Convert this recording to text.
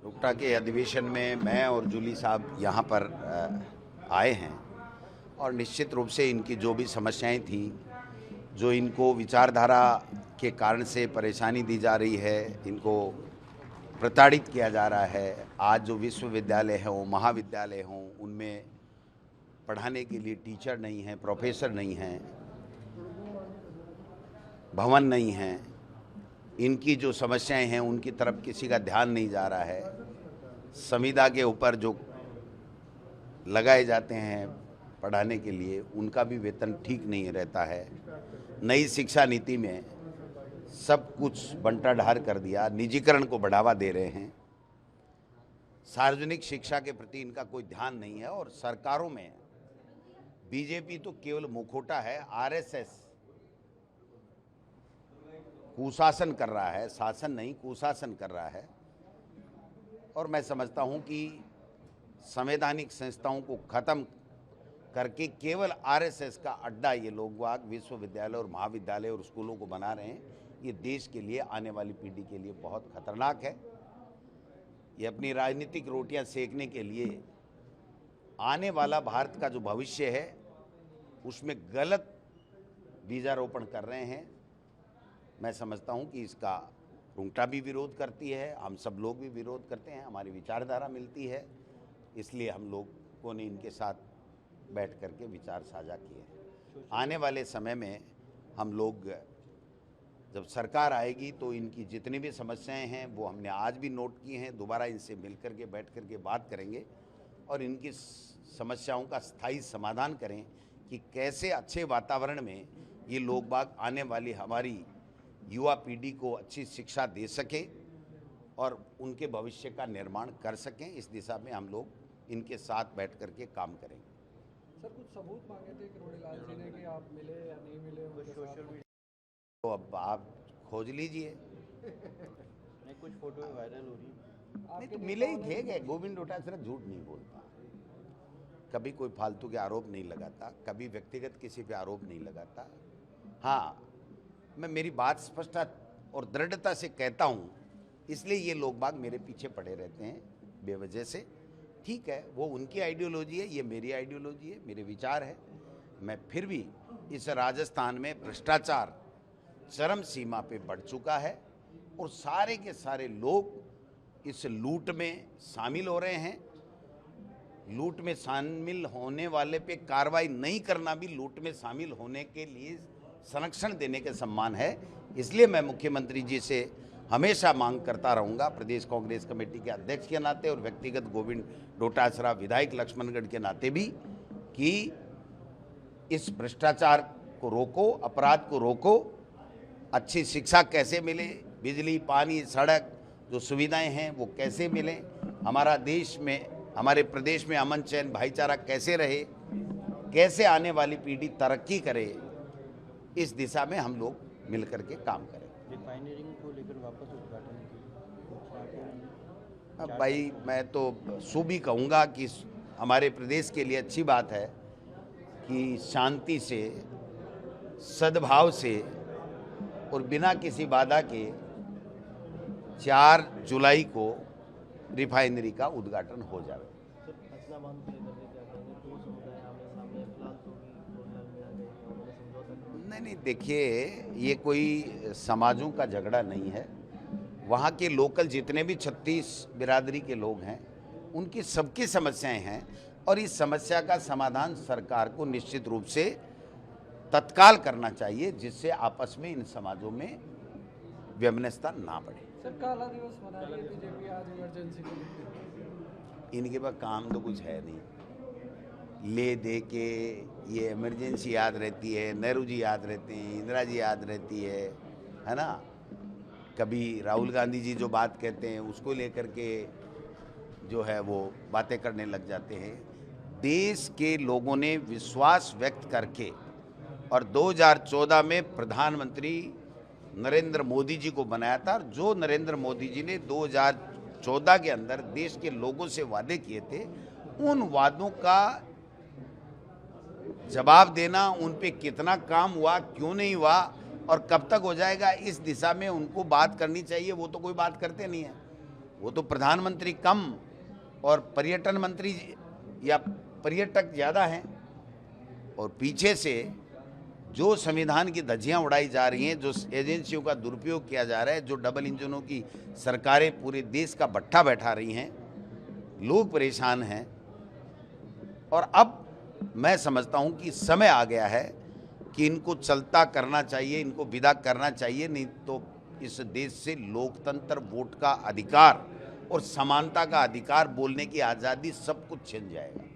रुकटा के अधिवेशन में मैं और जूली साहब यहाँ पर आए हैं और निश्चित रूप से इनकी जो भी समस्याएं थी, जो इनको विचारधारा के कारण से परेशानी दी जा रही है, इनको प्रताड़ित किया जा रहा है। आज जो विश्वविद्यालय हों, महाविद्यालय हों, उनमें पढ़ाने के लिए टीचर नहीं हैं, प्रोफेसर नहीं हैं, भवन नहीं हैं। इनकी जो समस्याएं हैं उनकी तरफ किसी का ध्यान नहीं जा रहा है। संविदा के ऊपर जो लगाए जाते हैं पढ़ाने के लिए, उनका भी वेतन ठीक नहीं रहता है। नई शिक्षा नीति में सब कुछ बंटाढार कर दिया, निजीकरण को बढ़ावा दे रहे हैं। सार्वजनिक शिक्षा के प्रति इनका कोई ध्यान नहीं है और सरकारों में बीजेपी तो केवल मुखौटा है, आरएसएस कुशासन कर रहा है, शासन नहीं कुशासन कर रहा है। और मैं समझता हूं कि संवैधानिक संस्थाओं को खत्म करके केवल आरएसएस का अड्डा ये लोग विश्वविद्यालय और महाविद्यालय और स्कूलों को बना रहे हैं। ये देश के लिए, आने वाली पीढ़ी के लिए बहुत खतरनाक है। ये अपनी राजनीतिक रोटियां सेकने के लिए आने वाला भारत का जो भविष्य है उसमें गलत बीजारोपण कर रहे हैं। मैं समझता हूं कि इसका रुंगटा भी विरोध करती है, हम सब लोग भी विरोध करते हैं, हमारी विचारधारा मिलती है, इसलिए हम लोगों ने इनके साथ बैठ करके विचार साझा किए। आने वाले समय में हम लोग जब सरकार आएगी तो इनकी जितनी भी समस्याएं हैं वो हमने आज भी नोट की हैं, दोबारा इनसे मिल करके बैठ करके बात करेंगे और इनकी समस्याओं का स्थायी समाधान करें कि कैसे अच्छे वातावरण में ये लोग बाग आने वाली हमारी युवा पीढ़ी को अच्छी शिक्षा दे सके और उनके भविष्य का निर्माण कर सकें। इस दिशा में हम लोग इनके साथ बैठ करके काम करेंगे। सर, कुछ सबूत मांगे थे किरोड़ीलाल जी ने कि आप मिले या नहीं मिले सोशल मीडिया, तो अब आप खोज लीजिए। नहीं, कुछ फोटो वायरल हो रही। नहीं तो मिले ही थे गए। गोविंद डोटासरा झूठ नहीं बोलता, कभी कोई फालतू के आरोप नहीं लगाता, कभी व्यक्तिगत किसी पे आरोप नहीं लगाता। हाँ, मैं मेरी बात स्पष्ट और दृढ़ता से कहता हूँ, इसलिए ये लोग बाग मेरे पीछे पड़े रहते हैं बेवजह से। ठीक है, वो उनकी आइडियोलॉजी है, ये मेरी आइडियोलॉजी है, मेरे विचार है। मैं फिर भी इस राजस्थान में भ्रष्टाचार चरम सीमा पे बढ़ चुका है और सारे के सारे लोग इस लूट में शामिल हो रहे हैं। लूट में शामिल होने वाले पे कार्रवाई नहीं करना भी लूट में शामिल होने के लिए संरक्षण देने के सम्मान है। इसलिए मैं मुख्यमंत्री जी से हमेशा मांग करता रहूंगा, प्रदेश कांग्रेस कमेटी के अध्यक्ष के नाते और व्यक्तिगत गोविंद डोटासरा विधायक लक्ष्मणगढ़ के नाते भी, कि इस भ्रष्टाचार को रोको, अपराध को रोको। अच्छी शिक्षा कैसे मिले, बिजली, पानी, सड़क जो सुविधाएं हैं वो कैसे मिले, हमारा देश में, हमारे प्रदेश में अमन चैन भाईचारा कैसे रहे, कैसे आने वाली पीढ़ी तरक्की करे, इस दिशा में हम लोग मिलकर के काम करें। रिफाइनरी को लेकर वापस उद्घाटन की। अब भाई मैं तो शुभ ही कहूँगा कि हमारे प्रदेश के लिए अच्छी बात है कि शांति से, सद्भाव से और बिना किसी बाधा के 4 जुलाई को रिफाइनरी का उद्घाटन हो जाए। नहीं, देखिए, ये कोई समाजों का झगड़ा नहीं है। वहाँ के लोकल जितने भी 36 बिरादरी के लोग हैं, उनकी सबकी समस्याएं हैं और इस समस्या का समाधान सरकार को निश्चित रूप से तत्काल करना चाहिए, जिससे आपस में इन समाजों में वैमनस्यता ना बढ़े। सर, काला दिवस मना रही है बीजेपी आज इमरजेंसी को लेकर। इनके पास काम तो कुछ है नहीं, ले दे के ये इमरजेंसी याद रहती है, नेहरू जी याद रहते हैं, इंदिरा जी याद रहती है ना। कभी राहुल गांधी जी जो बात कहते हैं उसको लेकर के जो है वो बातें करने लग जाते हैं। देश के लोगों ने विश्वास व्यक्त करके और 2014 में प्रधानमंत्री नरेंद्र मोदी जी को बनाया था, और जो नरेंद्र मोदी जी ने 2014 के अंदर देश के लोगों से वादे किए थे, उन वादों का जवाब देना, उन पे कितना काम हुआ, क्यों नहीं हुआ और कब तक हो जाएगा, इस दिशा में उनको बात करनी चाहिए। वो तो कोई बात करते नहीं है। वो तो प्रधानमंत्री कम और पर्यटन मंत्री या पर्यटक ज़्यादा हैं, और पीछे से जो संविधान की धज्जियां उड़ाई जा रही हैं, जो एजेंसियों का दुरुपयोग किया जा रहा है, जो डबल इंजनों की सरकारें पूरे देश का भट्ठा बैठा रही हैं, लोग परेशान हैं। और अब मैं समझता हूं कि समय आ गया है कि इनको चलता करना चाहिए, इनको विदा करना चाहिए, नहीं तो इस देश से लोकतंत्र, वोट का अधिकार और समानता का अधिकार, बोलने की आज़ादी, सब कुछ छिन जाएगा।